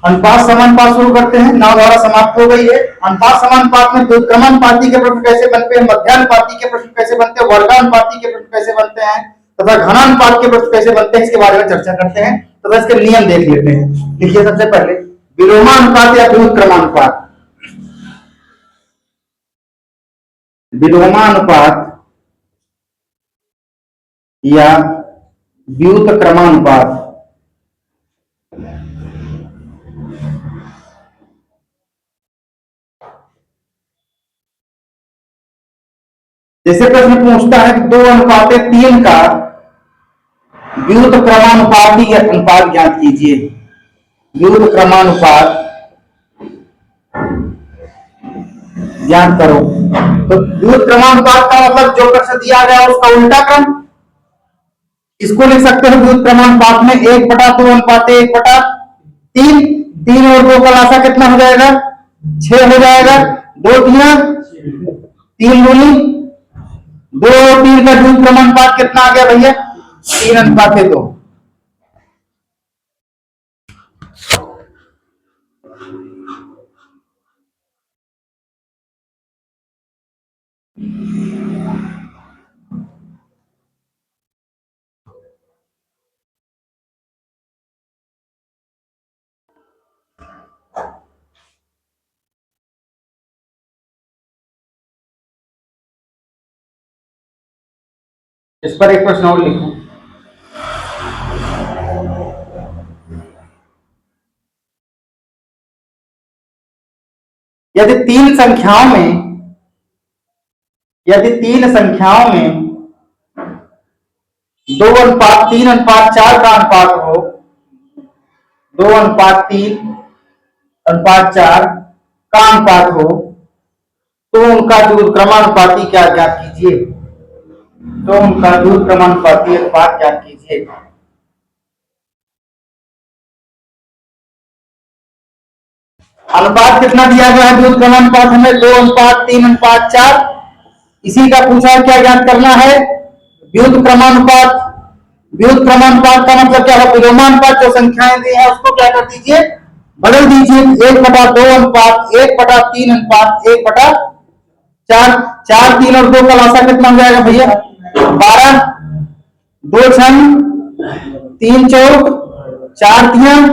अनुपात समानुपात शुरू करते हैं। नावधारा समाप्त हो गई है। अनुपात समानुपात में व्युत्क्रमानुपाती के प्रश्न कैसे बनते हैं, मध्यानुपाती के प्रश्न कैसे बनते हैं, वर्गानुपाती के प्रश्न कैसे बनते हैं तथा घनानुपात के प्रश्न कैसे बनते हैं, इसके बारे में चर्चा करते हैं तथा इसके नियम देख लेते हैं। देखिए सबसे पहले विलोमानुपात या व्युत्क्रमानुपात। विलोमानुपात या व्युत्क्रमानुपात जैसे प्रश्न पूछता है कि 2:3 का व्युत्क्रमानुपाती अनुपात ज्ञात कीजिए। व्युत्क्रमानुपात ज्ञात करो। तो व्युत्क्रमानुपात का मतलब जो प्रश्न दिया गया उसका उल्टा क्रम। इसको लिख सकते हैं व्युत्क्रमानुपात में 1/2:1/3। 3 और 2 का लासा कितना हो जाएगा, 6 हो जाएगा। 2 3 दूनी 2 और 3 का व्युत्क्रमानुपात कितना आ गया भैया, 3:2। इस पर एक प्रश्न और लिखो। यदि तीन संख्याओं में 2:3:4 का अनुपात हो, 2:3:4 का अनुपात हो, तो उनका व्युत्क्रमानुपाती क्या ज्ञात कीजिए। अनुपात ज्ञात कीजिए। अनुपात कितना दिया गया है व्युत्क्रमानुपात हमें, 2:3:4। इसी का पूछा है, क्या ज्ञात करना है, व्युत्क्रमानुपात। व्युत्क्रमानुपात का मतलब क्या है, विलोमानुपात जो संख्याएं दी है उसको क्या कर दीजिए, बदल दीजिए। 1/2:1/3:1/4। 4 3 और 2 का लासा कितना हो जाएगा भैया, 12। 2 6 3 चौक 4 3,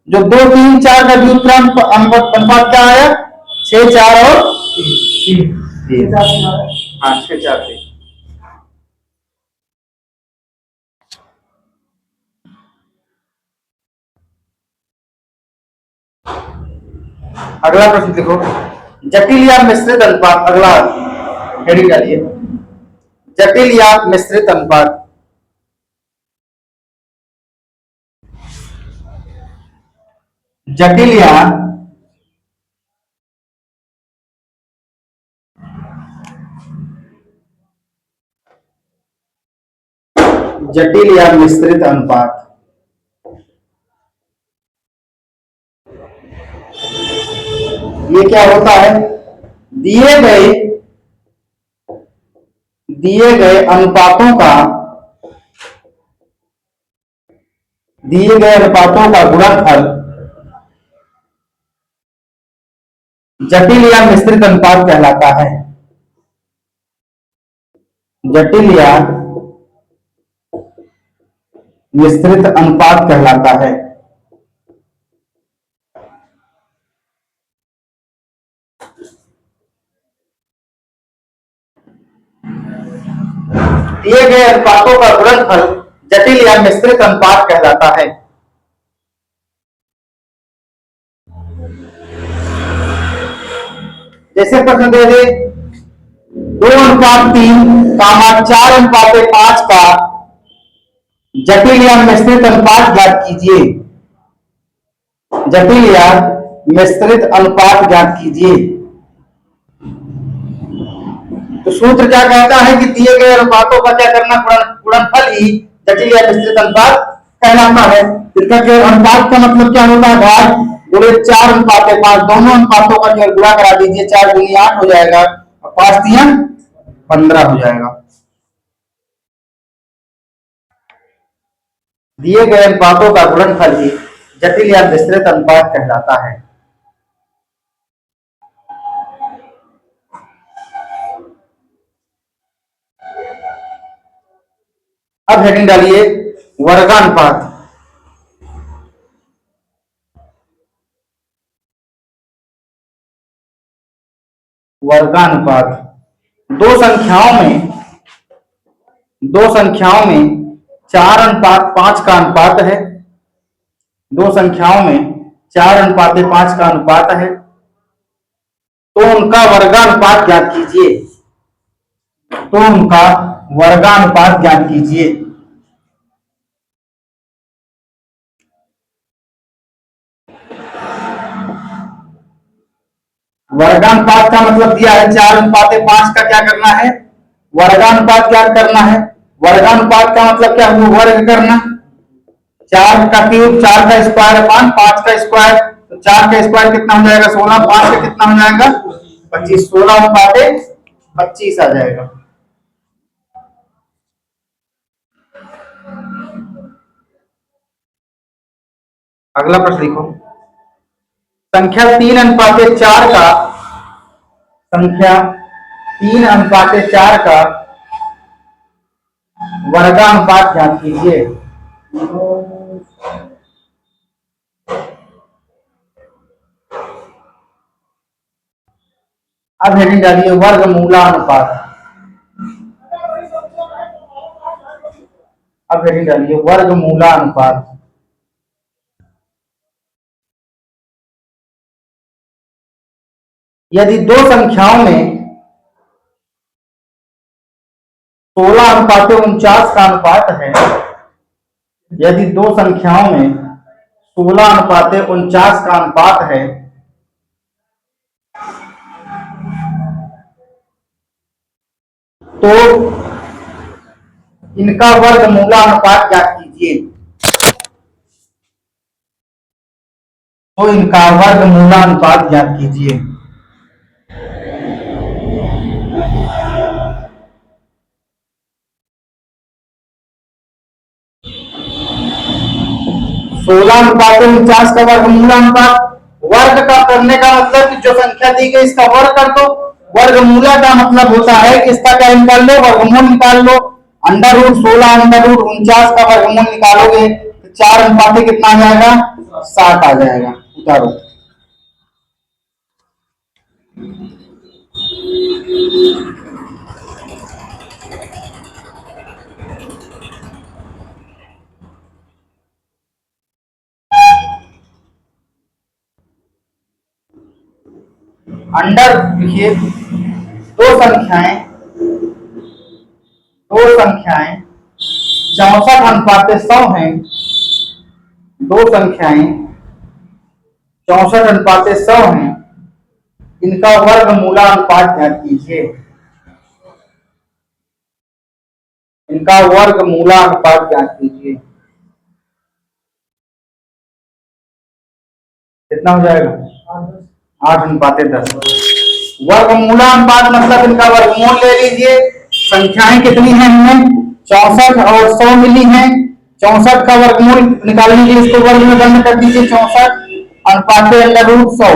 जो 2 3 4 का व्युत्क्रम अनुपात क्या आया, 6 4 और 3। हाँ 6 4 3। अगला प्रश्न देखो, जटिल या मिश्रित अनुपात। अगला हेडिंग डालिए, जटिल या मिश्रित अनुपात। जटिल या मिश्रित अनुपात। ये क्या होता है, दिए गए अनुपातों का गुणनफल जटिल या मिश्रित अनुपात कहलाता है। जटिल या मिश्रित अनुपात कहलाता है। दिए गए अनुपातों का गुणनफल जटिल या मिश्रित अनुपात कहलाता है। जैसे प्रश्न दे दे 2:3, 4:5 का जटिल या मिश्रित अनुपात ज्ञात कीजिए। जटिल या मिश्रित अनुपात ज्ञात कीजिए। तो सूत्र क्या कहता है कि दिए गए अनुपातों का क्या करना, गुणनफल ही जटिल या मिश्रित अनुपात कहलाता है। इसका केवल अनुपात का मतलब क्या होता है, भाग गुणे 4:5, दोनों अनुपातों का केवल गुणा करा दीजिए। 4 दूनी 8 हो जाएगा और 5 3 15 हो जाएगा। दिए गए अनुपातों का गुणनफल ही जटिल या विस्तृत अनुपात कहलाता है। अब हेडिंग डालिए वर्गानुपात। वर्गानुपात दो संख्याओं में 4:5 का अनुपात है। दो संख्याओं में 4:5 का अनुपात है, तो उनका वर्गानुपात ज्ञात कीजिए। तो उनका वर्गानुपात ज्ञात कीजिए। वर्गानुपात का मतलब दिया है 4:5 का क्या करना है, वर्गानुपात ज्ञात करना है। वर्गानुपात का मतलब क्या हुआ, वर्ग करना। 4 का क्यूब, 4 का स्क्वायर अपान 5 का स्क्वायर, तो 4 का स्क्वायर कितना हो जाएगा 16, 5 का कितना हो जाएगा 25, 16:25 आ जाएगा। अगला प्रश्न लिखो। संख्या 3:4 का संख्या 3:4 का वर्गानुपात ज्ञात कीजिए। अब हेडिंग डालिए वर्गमूलानुपात। अब हेडिंग डालिए वर्गमूलानुपात। यदि दो संख्याओं में 16:49 का अनुपात है, यदि दो संख्याओं में 16:49 का अनुपात है, तो इनका वर्गमूलानुपात ज्ञात कीजिए। तो इनका वर्गमूलानुपात ज्ञात कीजिए। सोलह अनुपात 49 का वर्गमूलानुपात। वर्ग का करने का मतलब कि जो संख्या दी गई इसका वर्ग कर दो। वर्गमूला का मतलब होता है कि इसका क्या निकाल लो, वर्गमूल निकाल लो। √16 √49 का वर्गमूल निकालोगे तो 4 कितना आ जाएगा 60 आ जाएगा। उतारो। अंडर लिखिए दो संख्याएं 64:100 हैं। दो संख्याएं 64:100 हैं। इनका वर्गमूलानुपात ज्ञात कीजिए। इनका वर्गमूलानुपात ज्ञात कीजिए। कितना हो जाएगा 8:10। वर्गमूलानुपात मतलब इनका वर्गमूल ले लीजिए। संख्याएं कितनी हैं इनमें 64 और 100 मिली हैं। 64 का वर्गमूल निकालने के लिए इसको वर्ग में बंद कर दीजिए। 64/√100।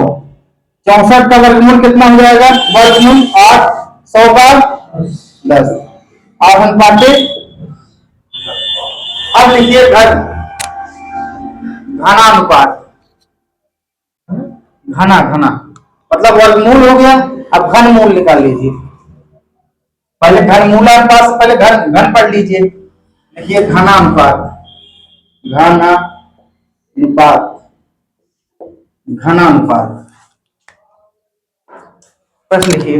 64 का वर्गमूल कितना हो जाएगा, वर्गमूल 8, 100 का 10, 8:10। अब लिखिए घनानुपात। घना घना मतलब वर्गमूल हो गया। अब घन मूल निकाल लीजिए। पहले घनमूलानुपात से पहले घन पढ़ लीजिए। देखिए घनानुपात, घनानुपात, घनानुपात। प्रश्न लिखिए।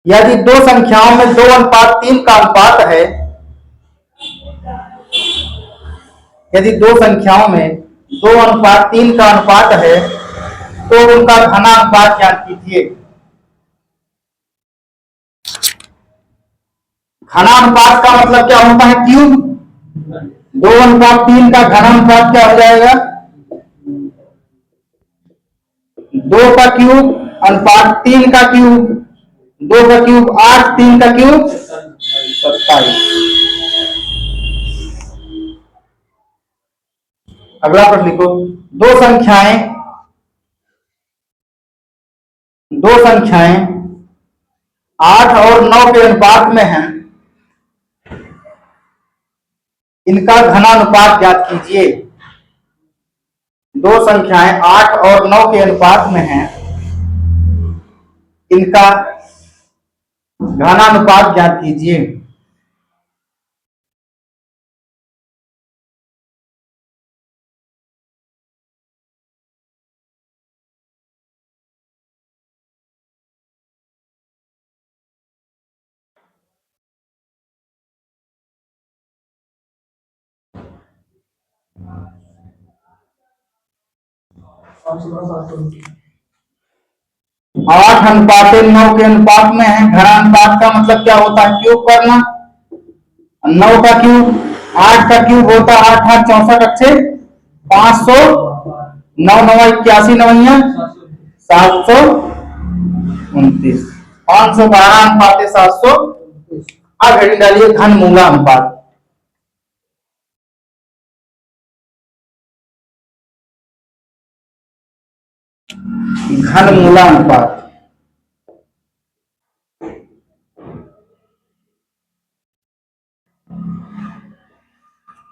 यदि दो संख्याओं में 2:3 का अनुपात है, यदि दो संख्याओं में 2:3 का अनुपात है, तो उनका घनानुपात ज्ञात कीजिए। घनानुपात का मतलब क्या होता है, क्यूब। 2:3 का घनानुपात क्या हो जाएगा 2 का क्यूब अनुपात 3 का क्यूब। 2 का क्यूब 8, 3 का क्यूब 27। अगला प्रश्न लिखो। दो संख्याएं दो संख्याएं 8 और 9 के अनुपात में हैं, इनका घनानुपात ज्ञात कीजिए। दो संख्याएं 8 और 9 के अनुपात में हैं, इनका घनानुपात ज्ञात कीजिए। आठ अनुपात 9 के अनुपात में है। घनानुपात का मतलब क्या होता है? क्यूब करना। 9 का क्यूब 8 का क्यूब होता है 8 8 64 अच्छे 500 9 9 81 नवैया 729 512 अनुपात 700। अब हेडिंग डालिए घन मूला अनुपात। घन मूला अनुपात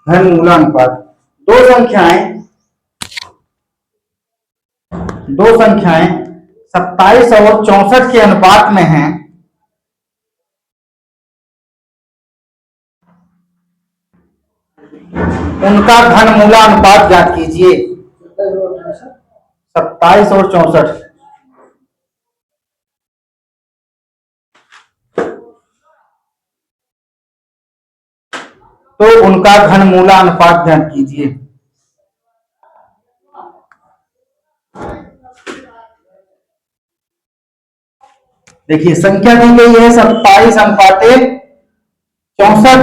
घन मूला अनुपात। दो संख्याएं 27 और 64 के अनुपात में हैं, उनका घन मूला अनुपात ज्ञात कीजिए। 27 और 64 तो उनका घन मूला अनुपात ज्ञात कीजिए। देखिए संख्या दी गई है 27 अनुपाते 64।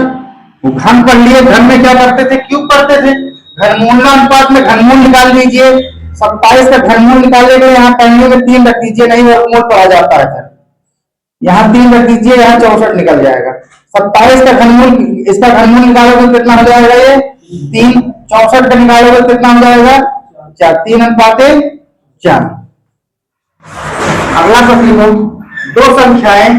घन पढ़ लिए, घन में क्या करते थे? क्यूब करते थे। घनमूला अनुपात में घनमूल निकाल लीजिए। 27 का घनमूल निकालेंगे, यहाँ पढ़ने में 3 रख दीजिए, नहीं वर्गमूल पढ़ा जाता है फिर। यहाँ 3 रख दीजिए, यहाँ 64 निकल जाएगा। 27 का घनमूल, इसका घनमूल निकालोगे तो कितना हो जाएगा? ये 3। 64 का निकालोगे तो कितना हो जाएगा? 4। 3 अनुपाते 4। अगला प्रश्न लिखो। दो संख्याएं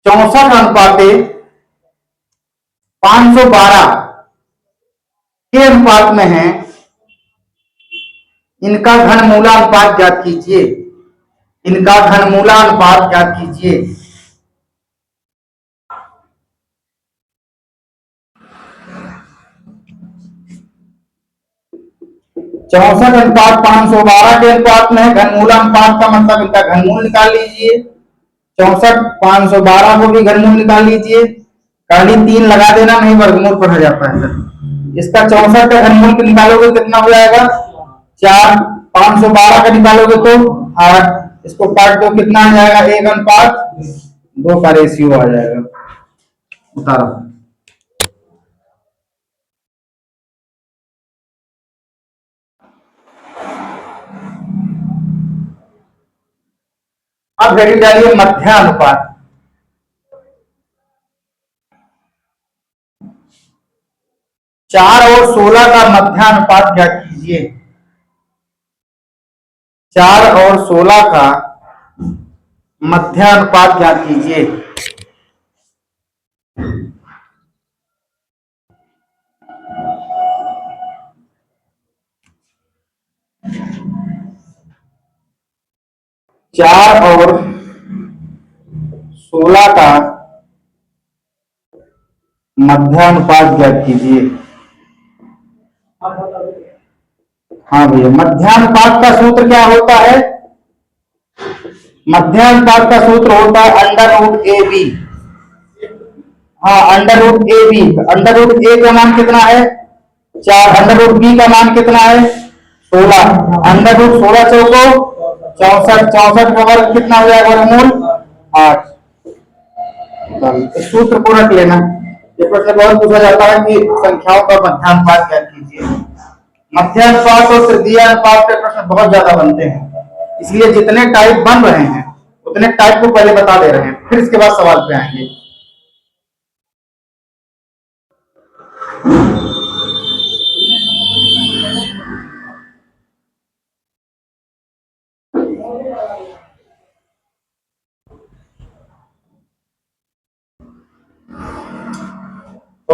64 अनुपाते 512 के अनुपात में हैं, इनका घनमूला अनुपात ज्ञात कीजिए। इनका घनमूला अनुपात ज्ञात कीजिए। 64 अनुपात 512 के अनुपात में है। घनमूला अनुपात का मतलब इनका घनमूल निकाल लीजिए। 64 512 को भी घनमूल निकाल लीजिए। खाली 3 लगा देना, नहीं वर्गमूल पढ़ा जाता है सर। इसका 64 का घनमूल निकालोगे कितना हो जाएगा? 4। 512 का निकालोगे तो 8। इसको काट दो, कितना आ जाएगा? 1 अनुपात 2 का रेशियो आ जाएगा। उतारो। अब हेडिंग डालिए मध्यानुपात। 4 और 16 का मध्यानुपात ज्ञात कीजिए। 4 और 16 का मध्यानुपात ज्ञात कीजिए। चार और 16 का मध्यानुपात ज्ञात कीजिए। हाँ भैया, मध्यानुपात का सूत्र क्या होता है? मध्यानुपात का सूत्र होता है अंडर रूट ए बी। हाँ, under root A B. Under root A का मान कितना है? 4। अंडर रूट बी का मान कितना है? 16। अंडर रूट 16 चौको 64। 64 का वर्ग कितना हो जाएगा? वर्गमूल 8। सूत्र को रख लेना। ये प्रश्न बहुत पूछा जाता है कि संख्याओं का मध्यानुपात क्या कीजिए। मध्यानुपात और तृतीयानुपात के प्रश्न बहुत ज्यादा बनते हैं, इसलिए जितने टाइप बन रहे हैं उतने टाइप को पहले बता दे रहे हैं, फिर इसके बाद सवाल पे आएंगे।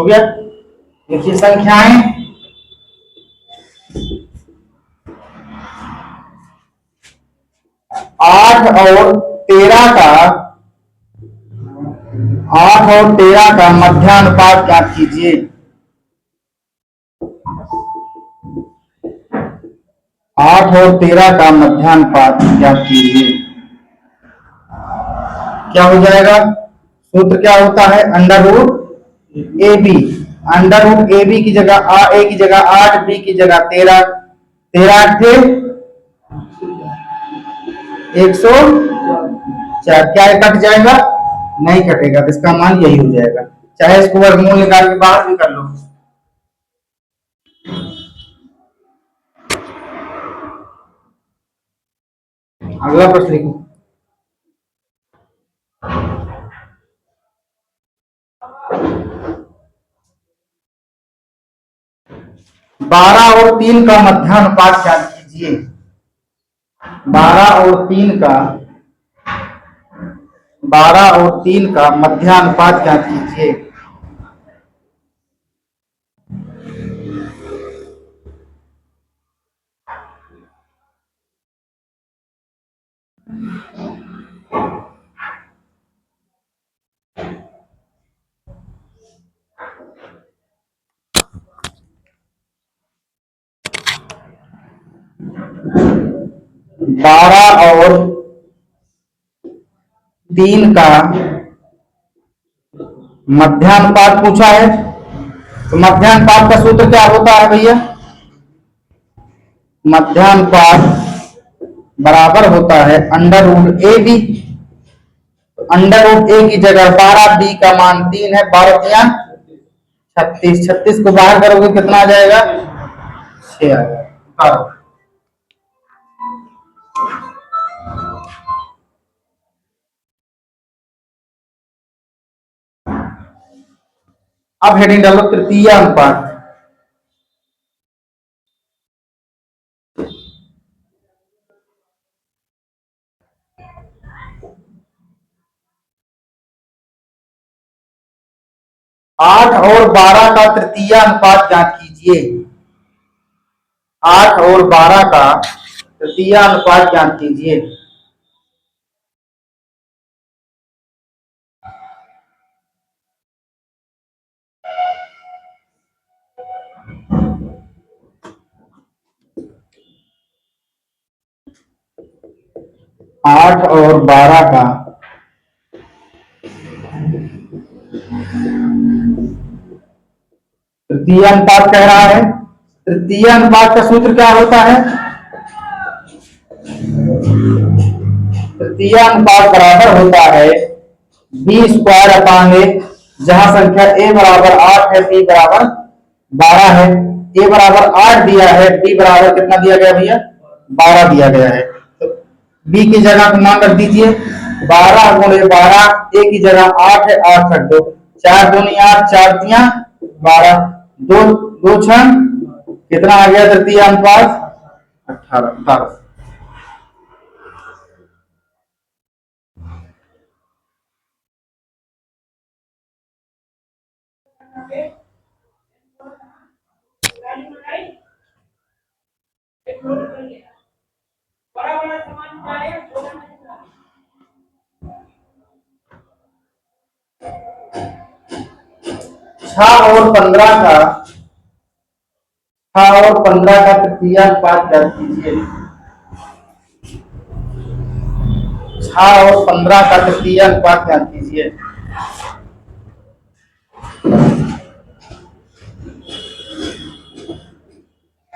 हो गया। देखिए संख्याएं 8 और 13 का मध्यानुपात ज्ञात कीजिए। 8 और 13 का मध्यानुपात ज्ञात कीजिए। क्या हो जाएगा? सूत्र क्या होता है? Under root A B. Under root A B की जगह ए की जगह 8, बी की जगह 13, 13 थे 104। क्या ये कट जाएगा? नहीं कटेगा, तो इसका मान यही हो जाएगा। चाहे इसको वर्गमूल निकाल के बाहर भी कर लो। अगला प्रश्न लिखो। 12 और 3 का मध्यानुपात ज्ञात कीजिए। 12 और 3 का मध्यानुपात ज्ञात कीजिए। बारह और 3 का मध्यानुपात पूछा है, तो मध्यानुपात का सूत्र क्या होता है भैया? मध्यानुपात बराबर होता है under root A B. Under root A की जगह 12, बी का मान 3 है, 12 36, 36 को बाहर करोगे कितना आ जाएगा? 6 आ जाएगा। अब हेडिंग डालो तृतीय अनुपात। आठ और 12 का तृतीय अनुपात ज्ञात कीजिए। 8 और 12 का तृतीय अनुपात ज्ञात कीजिए। आठ और 12 का तृतीय अनुपात कह रहा है। तृतीय अनुपात का सूत्र क्या होता है? तृतीय अनुपात बराबर होता है बी स्क्वायर अपान ए, जहां संख्या ए बराबर 8 है, बी बराबर 12 है। ए बराबर 8 दिया है, बी बराबर कितना दिया गया भैया? 12 दिया गया है। तो बी की जगह मान रख दीजिए 12 गुणे 12, ए की जगह 8 है, 8 रख दो। 4 दूनी 8, 4 तिया 12, दो दो छह कितना आ गया तृतीय अनुपात? 18। 18 6 और 15 का 6 और 15 का तृतीय अनुपात ज्ञात कीजिए। 6 और 15 का तृतीय अनुपात ज्ञात कीजिए।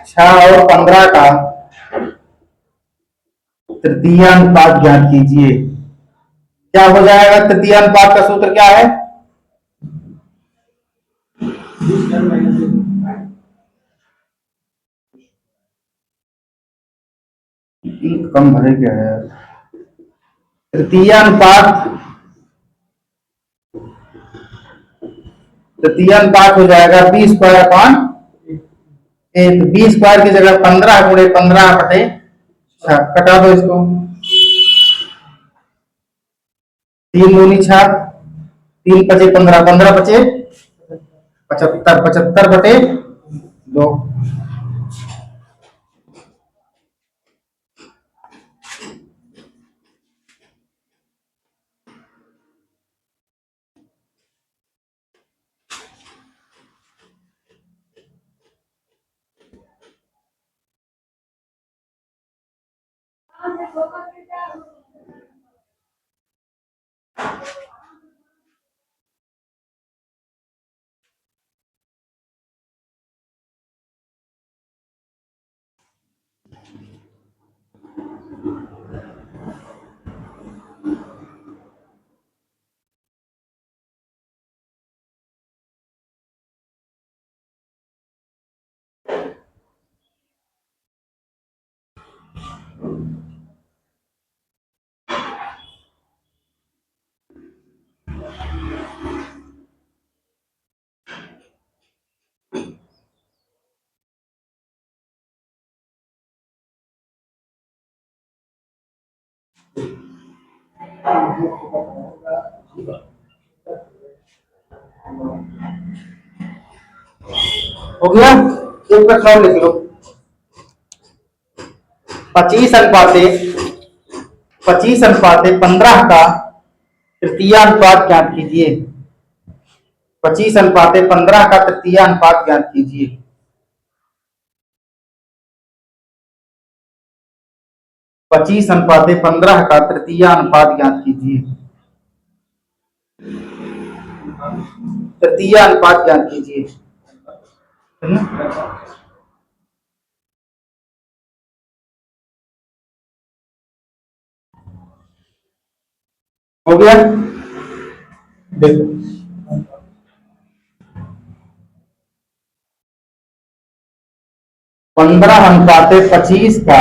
6 और 15 का तृतीय अनुपात ज्ञात कीजिए। क्या हो जाएगा? तृतीय अनुपात का सूत्र क्या है? कम भरे क्या है? तृतीय अनुपात हो जाएगा बी स्क्वायर अपान ए। तो बी स्क्वायर की जगह 15 गुणे 15 बटे 6, कटा दो इसको। 3 दूनी 6, 3 पचे 15, 15 पचे 75, 75/2। हो गया। एक प्रश्न और लिख लो। 25/15 का तृतीय अनुपात ज्ञात कीजिए। 25/15 का तृतीय अनुपात ज्ञात कीजिए। 25/15 का तृतीय अनुपात ज्ञात कीजिए। तृतीय अनुपात ज्ञात कीजिए। हो गया। देखो 15/25 का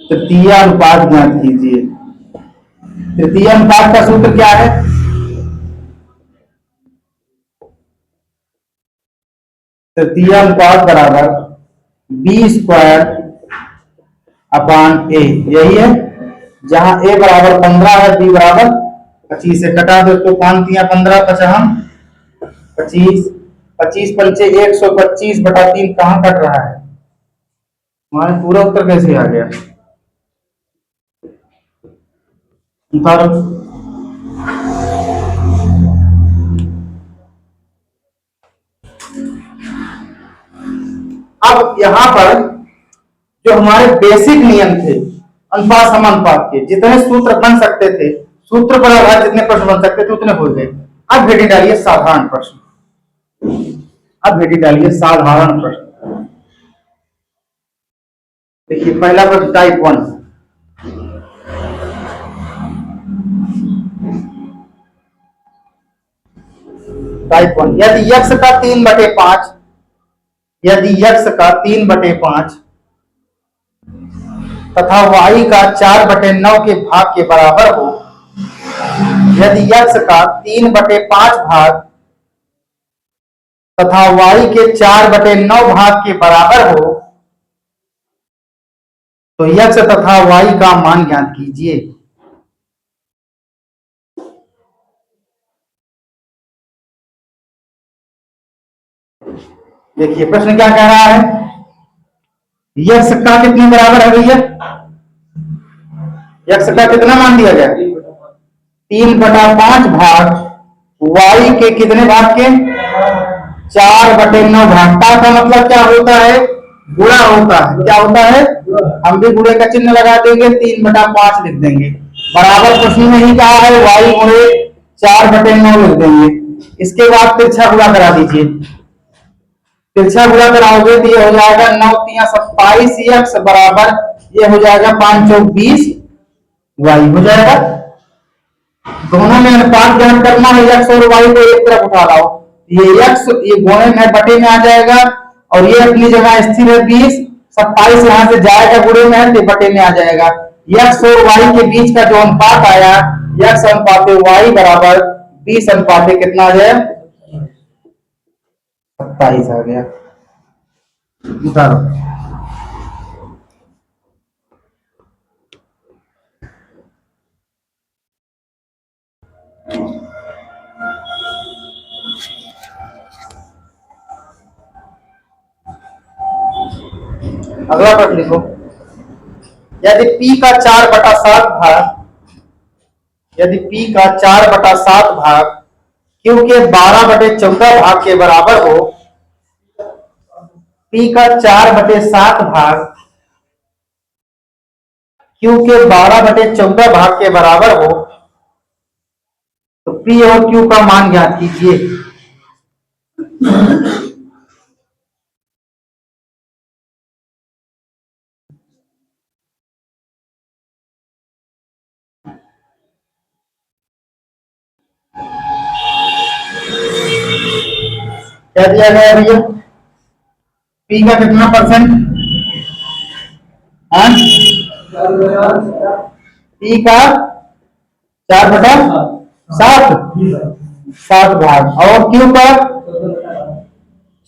तृतीय अनुपात ज्ञात कीजिए। तृतीय अनुपात का सूत्र क्या है? तृतीय अनुपात बराबर B² यही है। जहां a बराबर 15 है, b बराबर 25 से कटा दो तो 5×3 = 15, 25, 25×5 125/3 कहां कट रहा है? हमारे पूरा उत्तर कैसे आ गया? उतारो। अब यहां पर जो हमारे बेसिक नियम थे अनुपात समानुपात के, जितने सूत्र बन सकते थे, सूत्र पर आधारित जितने प्रश्न बन सकते थे उतने हो गए। अब हेडिंग डालिए साधारण प्रश्न। अब हेडिंग डालिए साधारण प्रश्न। देखिए पहला प्रश्न टाइप 1। टाइप 1, यदि x का 3/5 यदि x का 3/5 तथा y का 4/9 के भाग के बराबर हो, यदि x का 3/5 भाग तथा y के 4/9 भाग के बराबर हो तो x तथा y का मान ज्ञात कीजिए। देखिए प्रश्न क्या कह रहा है? x का कितने बराबर है भैया? x का कितना मान दिया गया? 3/5 भाग y के कितने भाग के? 4/9 भाग का मतलब क्या होता है? गुणा होता है। क्या होता है? हम भी गुणे का चिन्ह लगा देंगे, 3/5 लिख देंगे। बराबर प्रश्न में ही कहा है y गुणे 4/9 लिख देंगे। इसके बाद तिरछा गुणा करा दीजिए। तिरछा गुणा कराओगे तो ये हो जाएगा 9×3 = 27x बराबर ये हो जाएगा 5×4 = 20 y हो जाएगा। दोनों में अनुपात ज्ञात करना है, x और y को एक तरफ उठा लाओ। ये x ये गुणे में बटे में आ जाएगा और ये अपनी जगह स्थिर है 20, 27 यहां से जाएगा गुणे में है तो बटे में आ जाएगा। x और y के बीच का जो अनुपात आया x/y बराबर 20 कितना आ जाए? 27 आ गया। उतारो। अगला प्रश्न लिखो। यदि P का 4/7 भाग, यदि P का 4/7 भाग Q के 12/14 भाग के बराबर हो, P का 4/7 भाग Q के 12/14 भाग के बराबर हो, तो P और Q का मान ज्ञात कीजिए। क्या दिया गया भैया? P का कितना परसेंट? हाँ, P का 4/7 भाग और Q का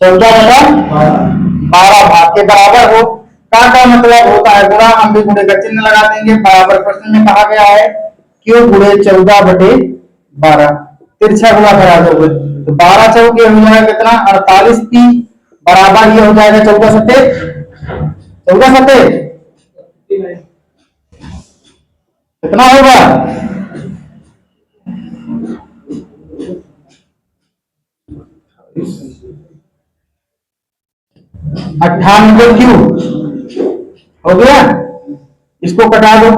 14/12 भाग के बराबर हो। का मतलब होता है गुणा, हम भी गुणे का चिन्ह लगा देंगे। बराबर प्रश्न में कहा गया है Q गुणे 14/12, तिरछा गुणा करा दोगे तो 12 चौके हो जाएगा कितना? 48 P बराबर ये हो जाएगा 14/7 कितना होगा? 98 Q हो गया। इसको कटा दो,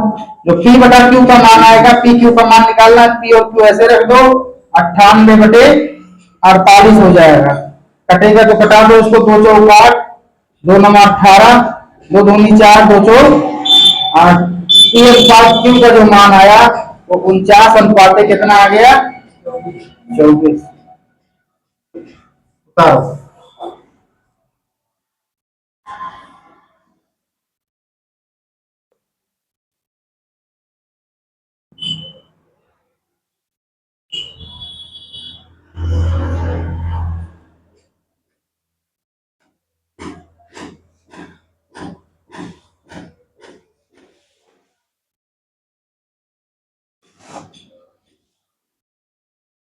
जो P बटा Q का मान आएगा, P Q का मान निकालना, P और Q ऐसे रख दो, 98/48 हो जाएगा। कटेगा तो कटा दो उसको, 2 चौक 8, 2 9 18, 2 दूनी 4, 2 चौक 8। P अनुपात Q का जो मान आया वो 49 अनुपात कितना आ गया? 24। बताओ।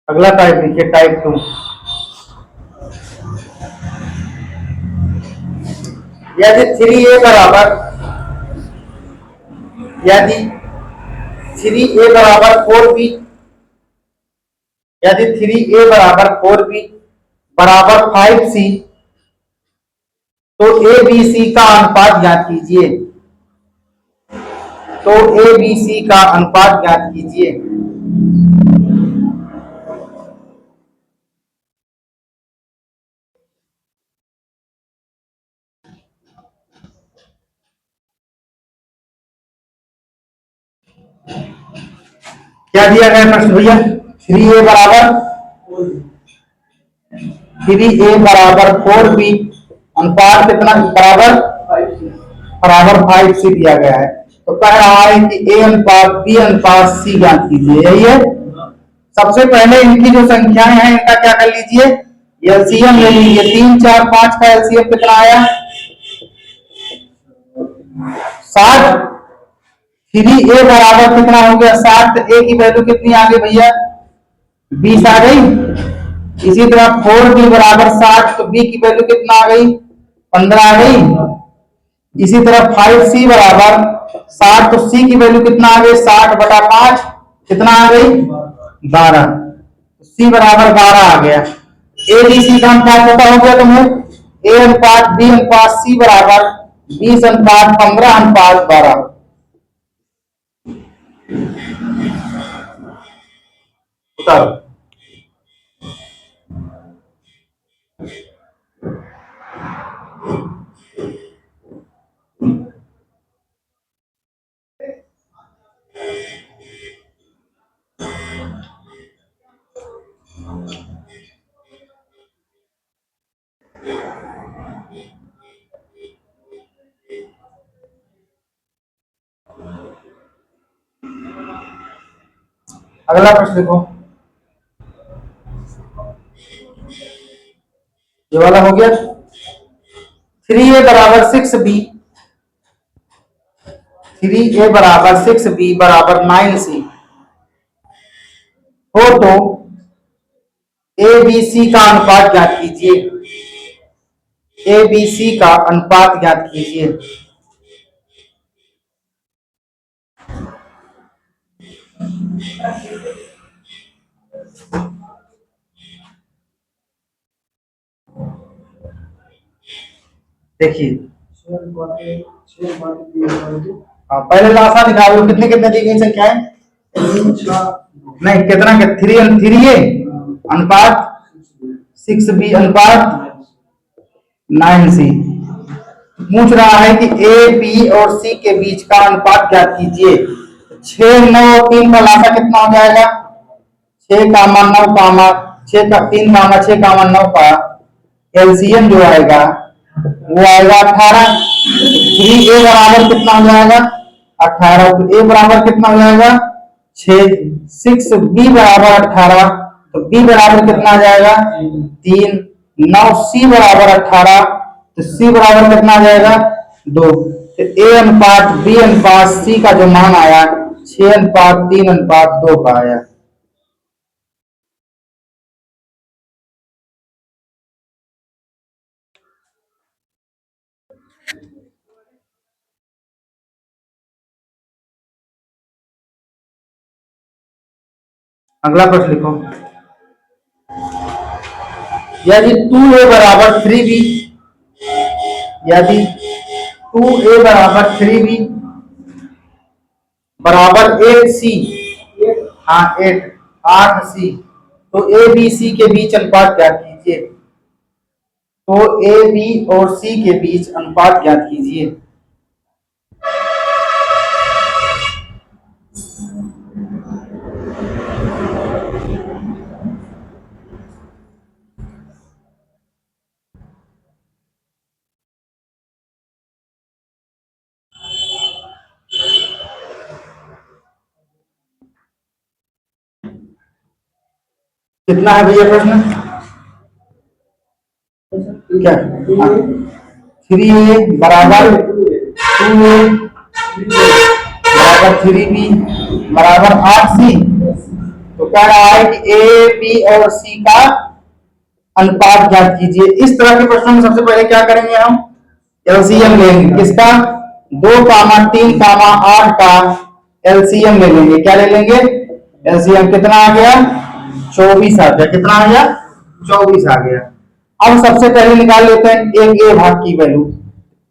अगला टाइप देखिए, टाइप 2। यदि 3a बराबर, यदि 3a बराबर 4b, यदि 3a बराबर 4b बराबर 5c, तो abc का अनुपात ज्ञात कीजिए। तो abc का अनुपात ज्ञात कीजिए। क्या दिया गया प्रश्न भैया? 3a बराबर 4b अनुपात कितना बराबर? बराबर 5c दिया गया है। तो कह रहा है कि a अनुपात b अनुपात c ज्ञात कीजिए। यही है। सबसे पहले इनकी जो संख्याएं हैं इनका क्या कर लीजिए? एलसीएम ले लीजिए। 3 4 5 का एलसीएम कितना आया? 60। 3a बराबर कितना हो गया? 60। a की वैल्यू कितनी आ गई भैया? 20 आ गई। इसी तरह 4b बराबर 60, तो b की वैल्यू कितना आ गई? 15 आ गई। इसी तरह 5c बराबर 60, तो c की वैल्यू कितना आ गई? 60/5 कितना आ गई? 12। c बराबर 12 आ गया। ए बी सी का अनुपात पता हो गया तुम्हें? a अनुपात b अनुपात c बराबर 20 अनुपात 15 अनुपात 12। बताओ। अगला प्रश्न देखो, ये वाला हो गया। 3a बराबर 6b, 3a बराबर 6b बराबर 9c, हो तो ए बी सी का अनुपात ज्ञात कीजिए। ए बी सी का अनुपात ज्ञात कीजिए। देखिए पहले लासा दिखा दो, कितने कितने दी गई संख्याएं? नहीं, कितना के 3 अनुपात 6b अनुपात 9c। पूछ रहा है कि ए बी और सी के बीच का अनुपात ज्ञात कीजिए। 6 9 और 3 का लासा कितना हो जाएगा? 6 कामा 9 कामा 6 का 3 कामा 6 कामा 9 का एलसीएम जो आएगा वो आएगा 18। 3a बराबर कितना हो जाएगा? 18। तो a बराबर कितना हो जाएगा? 6। 6b बराबर 18, तो b बराबर कितना आ जाएगा? 3। 9c बराबर 18, तो c बराबर कितना आ जाएगा? 2। तो a अनुपात b अनुपात c का जो मान आया 6 अनुपात 3 अनुपात 2 का आया। अगला प्रश्न लिखो। यदि 2a बराबर 3b, यदि 2a बराबर 3b बराबर 8c, हाँ 8c, तो ए बी सी के बीच अनुपात ज्ञात कीजिए। तो ए बी और सी के बीच अनुपात ज्ञात कीजिए। कितना है भैया प्रश्न? क्या? 3a बराबर 2a बराबर 3b बराबर 8c। तो कह रहा है कि ए बी और सी का अनुपात ज्ञात कीजिए। इस तरह के प्रश्नों में सबसे पहले क्या करेंगे? हम एलसीएम लेंगे। किसका? 2 कामा 3 कामा 8 का एलसीएम ले लेंगे। क्या ले लेंगे? एलसीएम। कितना आ गया? 24 आ गया। कितना आ गया? 24 आ गया। अब सबसे पहले निकाल लेते हैं एक ए भाग की वैल्यू।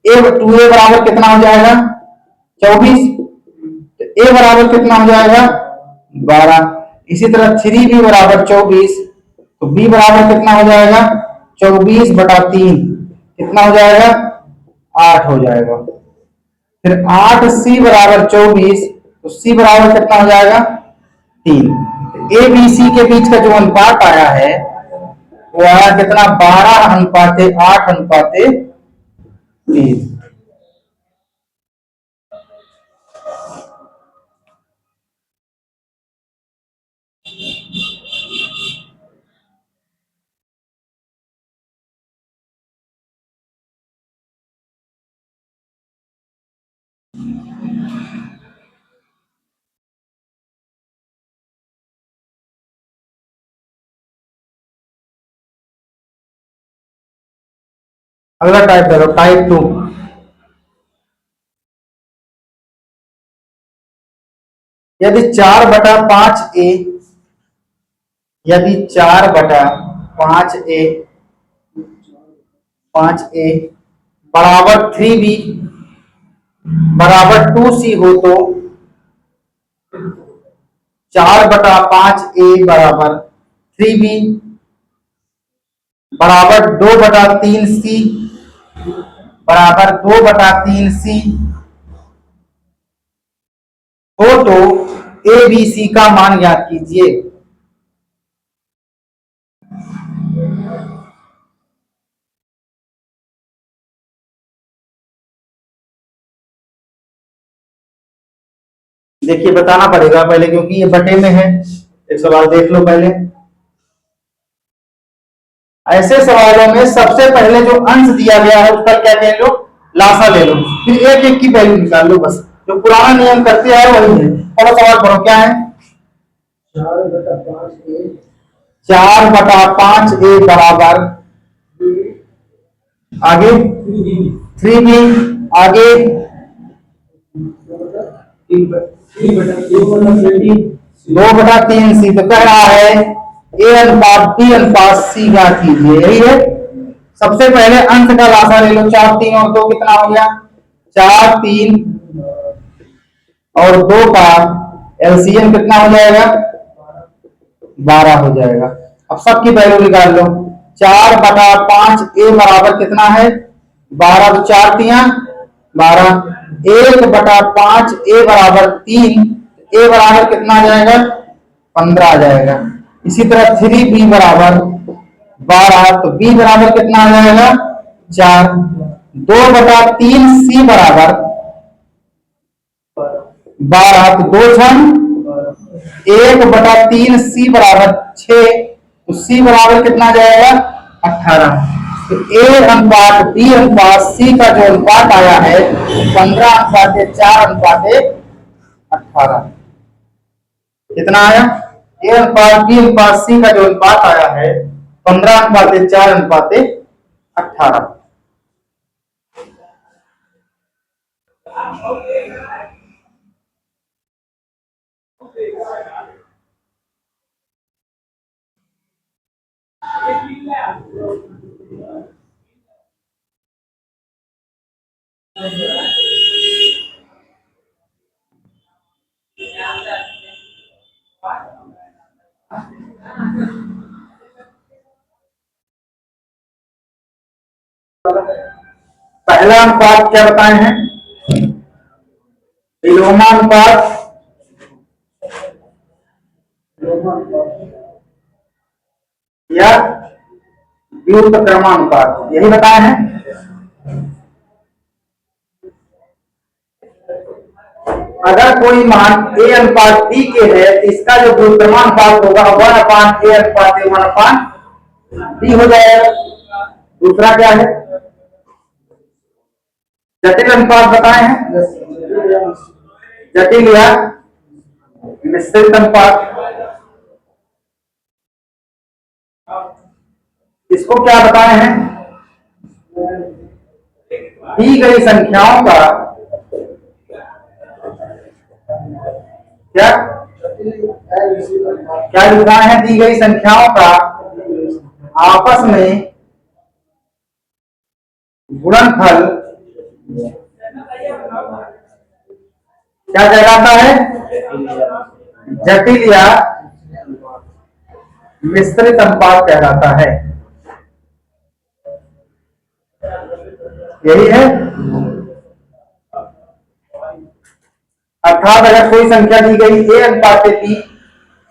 ए 2a बराबर कितना हो जाएगा? 24। तो ए बराबर कितना हो जाएगा? 12। इसी तरह 3b बराबर 24, तो b बराबर कितना हो जाएगा? 24 बटा 3, कितना हो जाएगा? 8 हो जाएगा। फिर 8c बराबर 24, तो c बराबर कितना हो जाएगा? 3। ए बी सी के बीच का जो अनुपात आया है वो आया कितना? 12 अनुपाते 8 अनुपाते 3। अगला टाइप करो, टाइप 2। यदि 4 बटा 5a, यदि 4 बटा 5a बराबर 3b बराबर 2c हो तो 4 बटा 5a बराबर 3b बराबर 2 बटा 3c बराबर 2 बटा 3c हो तो ए बी सी का मान ज्ञात कीजिए। देखिए बताना पड़ेगा पहले, क्योंकि ये बटे में है। एक सवाल देख लो पहले। ऐसे सवालों में सबसे पहले जो अंश दिया गया है उसका क्या कह लो? लासा ले लो, फिर एक एक की वैल्यू निकाल लो। बस जो पुराना नियम करते हैं वही है। और सवाल पढ़ो क्या है? 4/5 ए बराबर आगे 3b आगे 2/3 सी। तो कह रहा है ए अनुपात बी अनुपात सी का कीजिए, यही है। सबसे पहले अंश का लासा ले लो, 4 3 और 2 कितना हो गया, 4 3 और 2 का एलसीएम कितना हो जाएगा, 12 हो जाएगा। अब सबकी वैल्यू निकाल लो, 4/5 ए बराबर कितना है, 12, तो 4 3 12, 1/5 ए बराबर 3, ए बराबर कितना आ जाएगा, 15 आ जाएगा। इसी तरह 3b बराबर 12, तो b बराबर कितना आ जाएगा, 4। 2/3 सी बराबर 12, तो 2 छन 1/3 सी बराबर 6, तो सी बराबर कितना आ जाएगा, 18। तो ए अनुपात बी अनुपात सी का जो अनुपात आया है 15/4/18 कितना आया, ए अनुपात बी अनुपात सी का जो अनुपात आया है 15/4/18। पहला अनुपात क्या बताए हैं, विलोमा अनुपात या व्युत्क्रमानुपात, यही बताए हैं। अगर कोई मान a अनुपात b के है तो इसका जो व्युत्क्रमानुपात होगा 1/a अनुपात a 1/b हो जाएगा। दूसरा क्या है, जटिल अनुपात बताए हैं, जटिल या मिश्रित अनुपात। इसको क्या बताए हैं, दी गई संख्याओं का क्या क्या बताए हैं, दी गई संख्याओं का आपस में गुणनफल क्या कहलाता है, जटिल या मिश्रित अनुपात कहलाता है, यही है। अर्थात अगर कोई संख्या दी गई a अनुपात b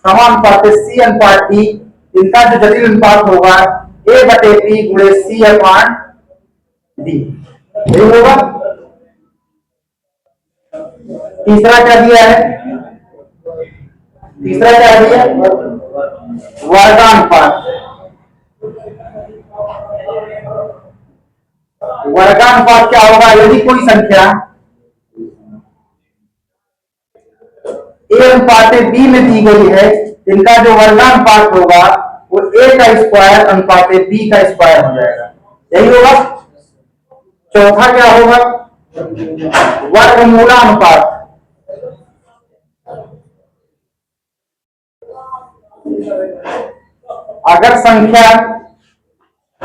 समानुपात c अनुपात d, इनका जो जटिल अनुपात होगा a/p गुणे c अपान d, यही होगा। तीसरा क्या दिया है, तीसरा क्या दिया, वर्गानुपात। वर्गानुपात क्या होगा, यदि कोई संख्या a अनुपात b में दी गई है, इनका जो वर्गानुपात होगा वो a का स्क्वायर अनुपात b का स्क्वायर हो जाएगा, यही होगा। चौथा क्या होगा, वर्गमूलानुपात। अगर संख्या a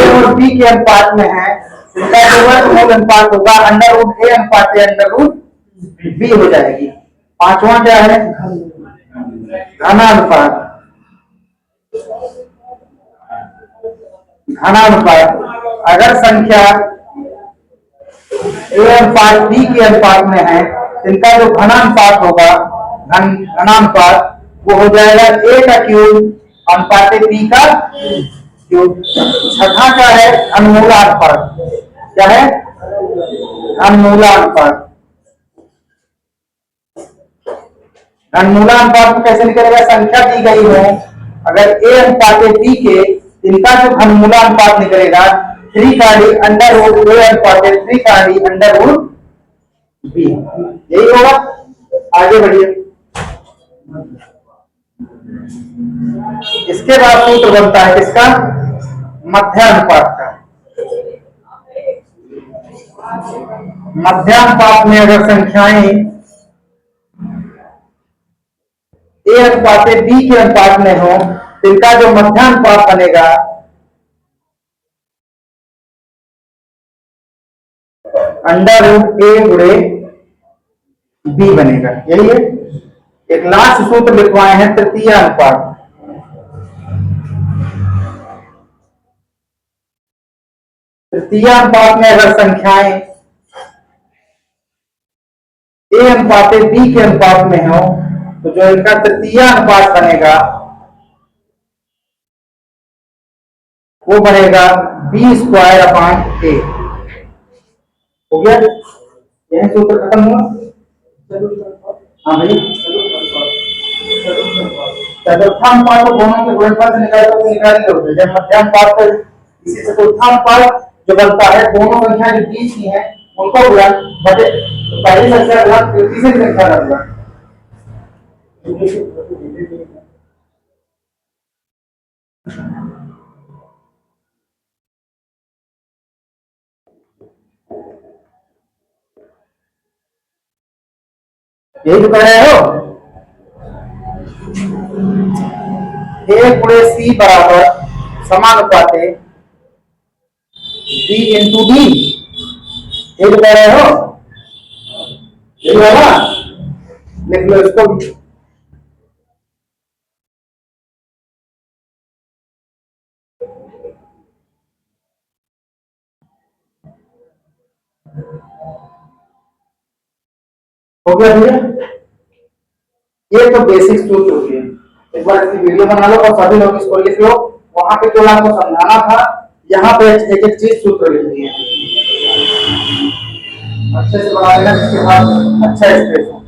और b के अनुपात में है, इनका जो वर्गमूल अनुपात होगा √a अनुपात √b हो जाएगी। पांचवा क्या है, घनानुपात। घनानुपात, अगर संख्या a अनुपात b के अनुपात में है, इनका जो घनानुपात होगा घनानुपात वो हो जाएगा a का क्यूब अनुपात b का क्यूब। छठा क्या है, अनुमूलानुपात। क्या है, अनुमूलानुपात। घनमूलानुपात को कैसे निकलेगा, संख्या दी गई हो, अगर a अनुपात b के, इनका जो घनमूलानुपात निकलेगा 3 का d अंडर रूट a अनुपात 3 का d अंडर रूट b, यही होगा। आगे बढ़िए, इसके बाद सूत्र बनता है किसका? मध्यानुपात का। मध्यानुपात में अगर संख्याएं ए अनुपात बी के अनुपात में हो तो इनका जो मध्यानुपात बनेगा √a × b बनेगा। यही है। एक लास्ट सूत्र लिखवाए हैं तृतीय अनुपात। तृतीय अनुपात में अगर संख्याएं ए अनुपात बी के अनुपात में हो तो जो इनका तृतीय अनुपात बनेगा वो बनेगा b²/a। हो गया? यही सूत्र खत्म हुआ। हाँ भाई, चतुर्थानुपात तो दोनों के गुणनफल से निकाल लो। जब मध्यानुपात तो इसी चतुर्थानुपात जो बनता है दोनों संख्या जो बीच की है उनको गुणन बटे पहली संख्या गुणन तीसरी संख्या का गुणन। यही तो कह रहे हो। a × c बराबर समानुपाते b × d। यही तो कह रहे हो। यही होगा। लिख लो इसको। हो गया भैया? ये तो बेसिक सूत्र होती है। एक बार इसकी वीडियो बना लो और सभी लोग इसको लिख लो। वहां पे जो आपको समझाना था यहाँ पे एक एक चीज सूत्र लिखनी है। अच्छे से बना लेना, जिसके बाद अच्छा स्पेस हो।